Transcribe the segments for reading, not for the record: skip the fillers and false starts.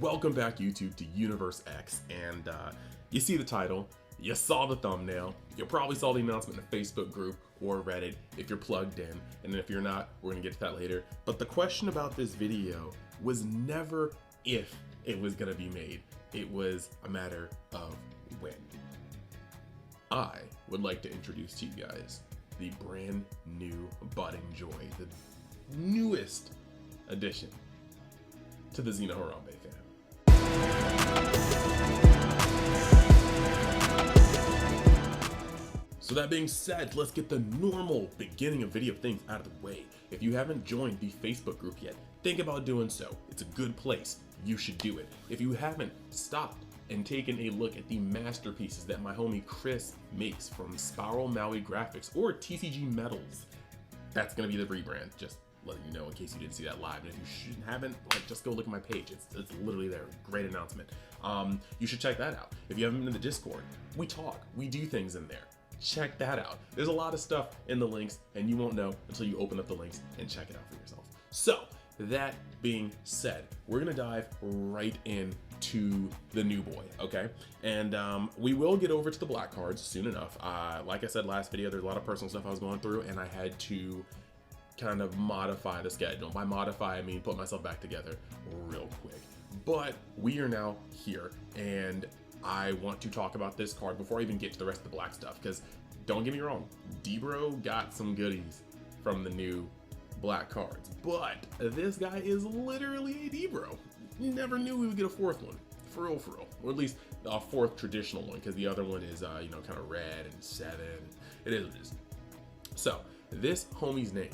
Welcome back, YouTube, to Universe X, and you see the title, you saw the thumbnail, you probably saw the announcement in the Facebook group or Reddit if you're plugged in, and if you're not, we're gonna get to that later. But the question about this video was never if it was gonna be made, it was a matter of when. I would like to introduce to you guys the brand new budding joy, the newest addition to the Xena Harambe fam. So that being said, let's get the normal beginning of video things out of the way. If you haven't joined the Facebook group yet, think about doing so. It's a good place. You should do it. If you haven't, stop and taken a look at the masterpieces that my homie Chris makes from Spiral Maui Graphics or TCG Metals. That's gonna be the rebrand, just letting you know in case you didn't see that live. And if you haven't, just go look at my page. It's literally there. Great announcement. You should check that out. If you haven't been in the Discord, we talk, we do things in there. Check that out. There's a lot of stuff in the links and you won't know until you open up the links and check it out for yourself. So that being said, we're gonna dive right into the new boy, okay? And we will get over to the black cards soon enough. Like I said last video, there's a lot of personal stuff I was going through and I had to kind of modify the schedule. By modify, I mean put myself back together real quick. But we are now here and I want to talk about this card before I even get to the rest of the black stuff, because don't get me wrong, D-Bro got some goodies from the new black cards, but this guy is literally a D-Bro. You never knew we would get a fourth one, for real, or at least a fourth traditional one, because the other one is you know, kind of red and 7. It is what it is. So this homie's name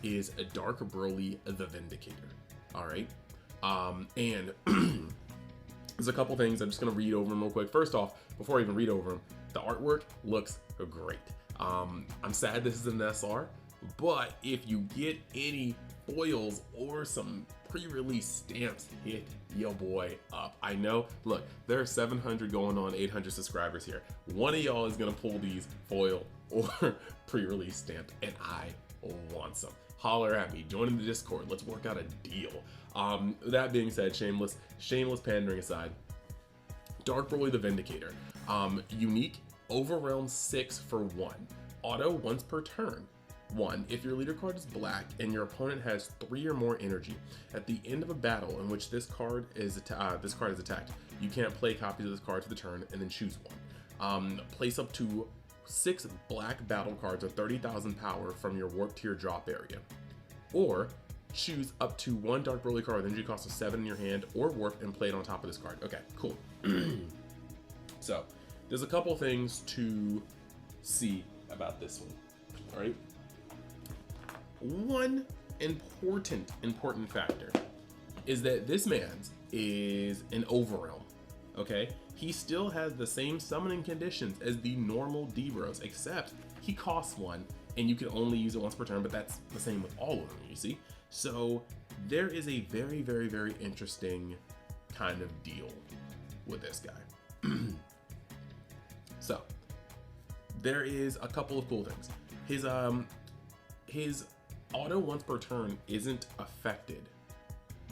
is a Dark Broly the Vindicator. All right, and there's a couple things I'm just gonna read over them real quick. First off, before I even read over them, the artwork looks great. I'm sad this is an SR, but if you get any foils or some pre-release stamps, hit your boy up. I know, look, there are 700 going on 800 subscribers here. One of y'all is gonna pull these foil or pre-release stamps, and I want some. Holler at me, join in the Discord, let's work out a deal. That being said, shameless pandering aside, Dark Broly the Vindicator, unique, overwhelm 6 for 1, auto once per turn. 1, if your leader card is black and your opponent has 3 or more energy, at the end of a battle in which this card is attacked, you can't play copies of this card for the turn and then choose one. Place up to 6 black battle cards of 30,000 power from your warp tier drop area, or choose up to 1 Dark Broly card with energy cost of 7 in your hand or warp and play it on top of this card. Okay, cool. So there's a couple things to see about this one. All right, one important factor is that this man's is an overrealm. Okay, he still has the same summoning conditions as the normal D-Bros, except he costs 1 and you can only use it once per turn, but that's the same with all of them, you see? So there is a very interesting kind of deal with this guy. So there is a couple of cool things. His auto once per turn isn't affected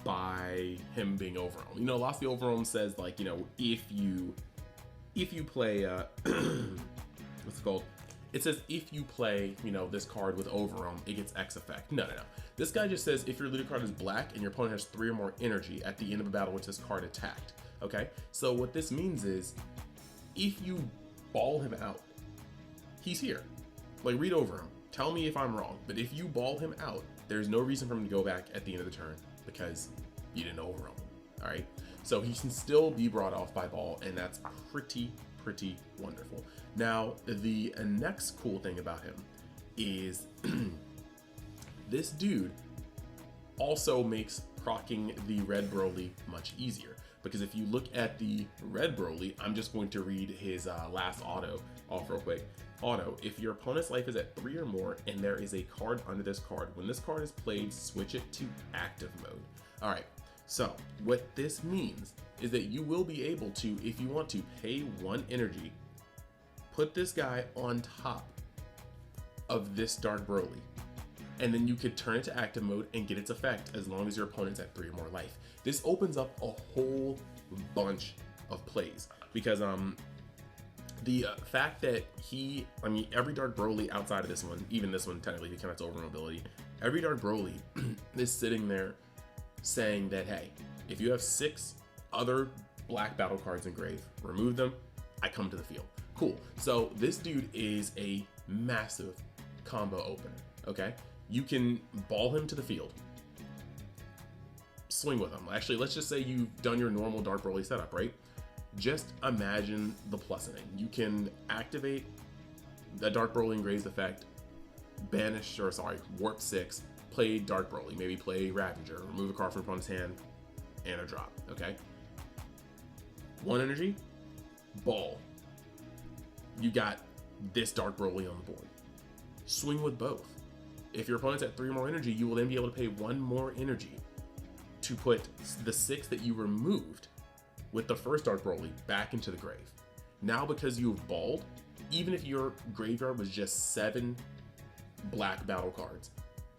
by him being overwhelmed. You know, lots of the overwhelm says, like, you know, if you play what's it called? It says if you play, you know, this card with overwhelm, it gets X effect. No. This guy just says if your leader card is black and your opponent has 3 or more energy at the end of a battle with this card attacked. Okay, so what this means is if you ball him out, he's here. Like, read over him. Tell me if I'm wrong, but if you ball him out, there's no reason for him to go back at the end of the turn because you didn't overwhelm him. All right, so he can still be brought off by ball, and that's pretty wonderful. Now, the next cool thing about him is this dude also makes proccing the red Broly much easier, because if you look at the red Broly, I'm just going to read his last auto off real quick. Auto, if your opponent's life is at 3 or more and there is a card under this card, when this card is played, switch it to active mode. All right, so what this means is that you will be able to, if you want to, pay 1 energy, put this guy on top of this Dark Broly, and then you could turn it to active mode and get its effect as long as your opponent's at 3 or more life. This opens up a whole bunch of plays because the fact that every Dark Broly outside of this one, even this one technically because it's over mobility, every Dark Broly is sitting there saying that, hey, if you have 6 other black battle cards engraved, remove them, I come to the field. Cool. So this dude is a massive combo opener, okay? You can ball him to the field, swing with him. Actually, let's just say you've done your normal Dark Broly setup, right? Just imagine the plussing. You can activate the Dark Broly engraved effect, warp 6, play Dark Broly, maybe play Ravager, remove a card from opponent's hand, and a drop, okay? 1 energy, ball. You got this Dark Broly on the board. Swing with both. If your opponent's at 3 more energy, you will then be able to pay 1 more energy to put the 6 that you removed with the first Dark Broly back into the grave. Now, because you've balled, even if your graveyard was just 7 black battle cards,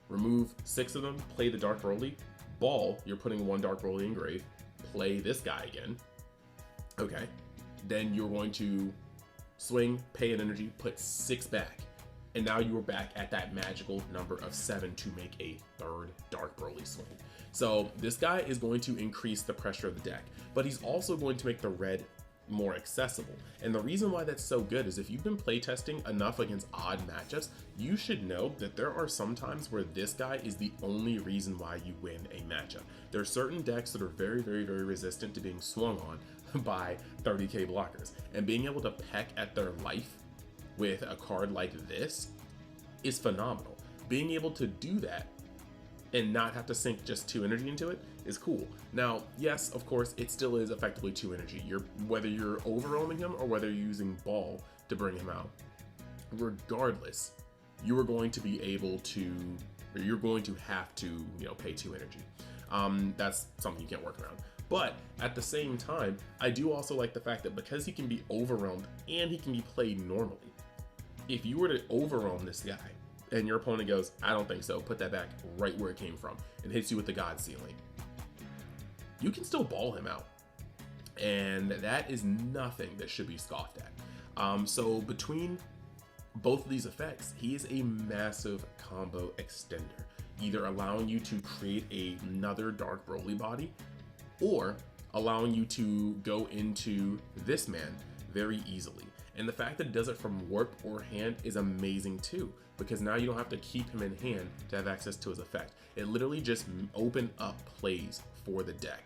remove 6 of them, play the Dark Broly, ball, you're putting 1 Dark Broly in grave, play this guy again, okay, then you're going to swing, pay an energy, put 6 back, and now you are back at that magical number of 7 to make a 3rd Dark Broly swing. So this guy is going to increase the pressure of the deck, but he's also going to make the red more accessible. And the reason why that's so good is if you've been playtesting enough against odd matchups, you should know that there are some times where this guy is the only reason why you win a matchup. There are certain decks that are very, very, very resistant to being swung on by 30k blockers, and being able to peck at their life with a card like this is phenomenal. Being able to do that and not have to sink just 2 energy into it is cool. Now, yes, of course, it still is effectively 2 energy. Whether you're overwhelming him or whether you're using ball to bring him out, regardless, you are going to be able to, or you're going to have to, pay 2 energy. That's something you can't work around. But at the same time, I do also like the fact that because he can be overwhelmed and he can be played normally, if you were to overwhelm this guy and your opponent goes, I don't think so, put that back right where it came from, and hits you with the God Ceiling, you can still ball him out. And that is nothing that should be scoffed at. So between both of these effects, he is a massive combo extender, either allowing you to create another Dark Broly body or allowing you to go into this man very easily. And the fact that it does it from warp or hand is amazing too, because now you don't have to keep him in hand to have access to his effect. It literally just opened up plays for the deck.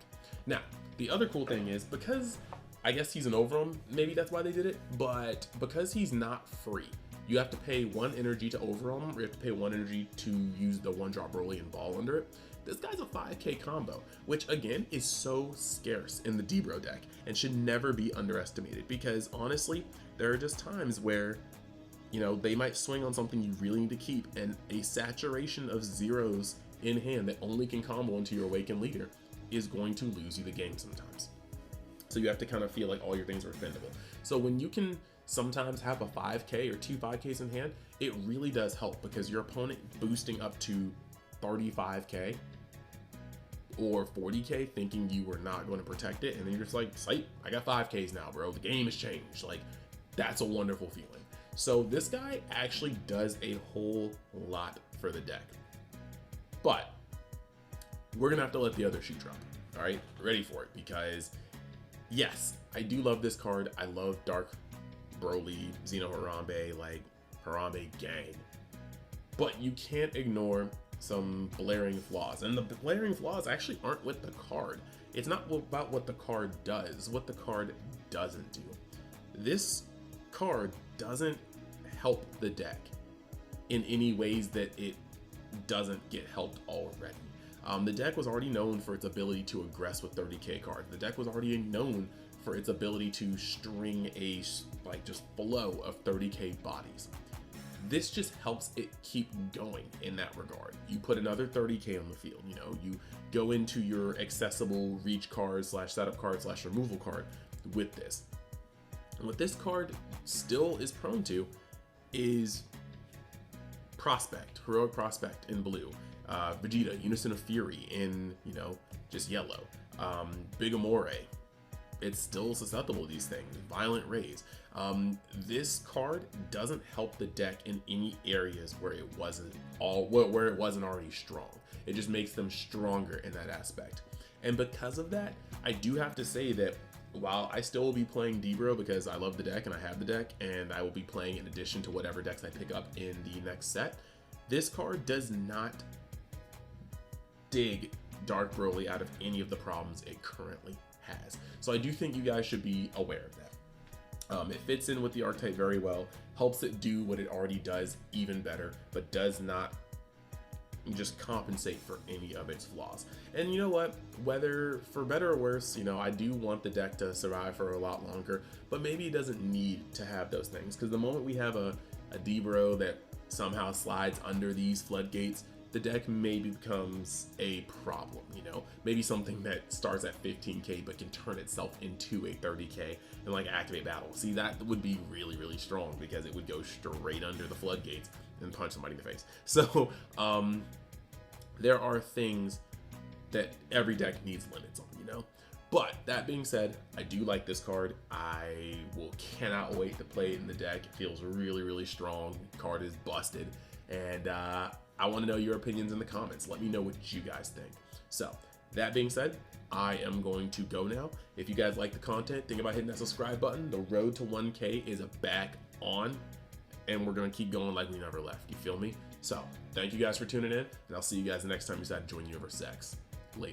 Now, the other cool thing is, because I guess he's an overwhelm, maybe that's why they did it, but because he's not free, you have to pay 1 energy to overwhelm him, or you have to pay 1 energy to use the 1-drop Broly and ball under it. This guy's a 5k combo, which again is so scarce in the D-Bro deck and should never be underestimated, because honestly, there are just times where, they might swing on something you really need to keep, and a saturation of zeros in hand that only can combo into your Awakened Leader is going to lose you the game sometimes. So you have to kind of feel like all your things are defendable. So when you can sometimes have a 5k or 2 5ks in hand, it really does help, because your opponent boosting up to 35k or 40k thinking you were not going to protect it, and then you're just like, sight, I got 5ks now, bro, the game has changed. Like, that's a wonderful feeling. So this guy actually does a whole lot for the deck, but we're gonna have to let the other shoe drop. All right, ready for it, because yes, I do love this card. I love Dark Broly, Xeno Harambe, like Harambe gang, but you can't ignore some blaring flaws, and the blaring flaws actually aren't with the card. It's not about what the card does, what the card doesn't do. This card doesn't help the deck in any ways that it doesn't get helped already. The deck was already known for its ability to aggress with 30k cards. The deck was already known for its ability to string a just flow of 30k bodies. This just helps it keep going in that regard. You put another 30k on the field, you go into your accessible reach card / setup card / removal card with this. And what this card still is prone to is Prospect, Heroic Prospect in blue, Vegeta, Unison of Fury in, you know, just yellow, Big Amore, it's still susceptible to these things, Violent Rays. This card doesn't help the deck in any areas where it wasn't already strong. It just makes them stronger in that aspect. And because of that, I do have to say that while I still will be playing D-Bro because I love the deck and I have the deck, and I will be playing in addition to whatever decks I pick up in the next set, this card does not dig Dark Broly out of any of the problems it currently has. So I do think you guys should be aware of that. It fits in with the archetype very well, helps it do what it already does even better, but does not just compensate for any of its flaws. And you know what, whether for better or worse, you know, I do want the deck to survive for a lot longer, but maybe it doesn't need to have those things, because the moment we have a D-Bro that somehow slides under these floodgates, the deck maybe becomes a problem, you know? Maybe something that starts at 15k but can turn itself into a 30k and like activate battle. See, that would be really, really strong because it would go straight under the floodgates and punch somebody in the face. So there are things that every deck needs limits on, you know? But that being said, I do like this card. I cannot wait to play it in the deck. It feels really, really strong. The card is busted. And I want to know your opinions in the comments. Let me know what you guys think. So that being said, I am going to go now. If you guys like the content, think about hitting that subscribe button. The road to 1K is back on, and we're going to keep going like we never left. You feel me? So thank you guys for tuning in, and I'll see you guys the next time you decide to join Universe X. Later.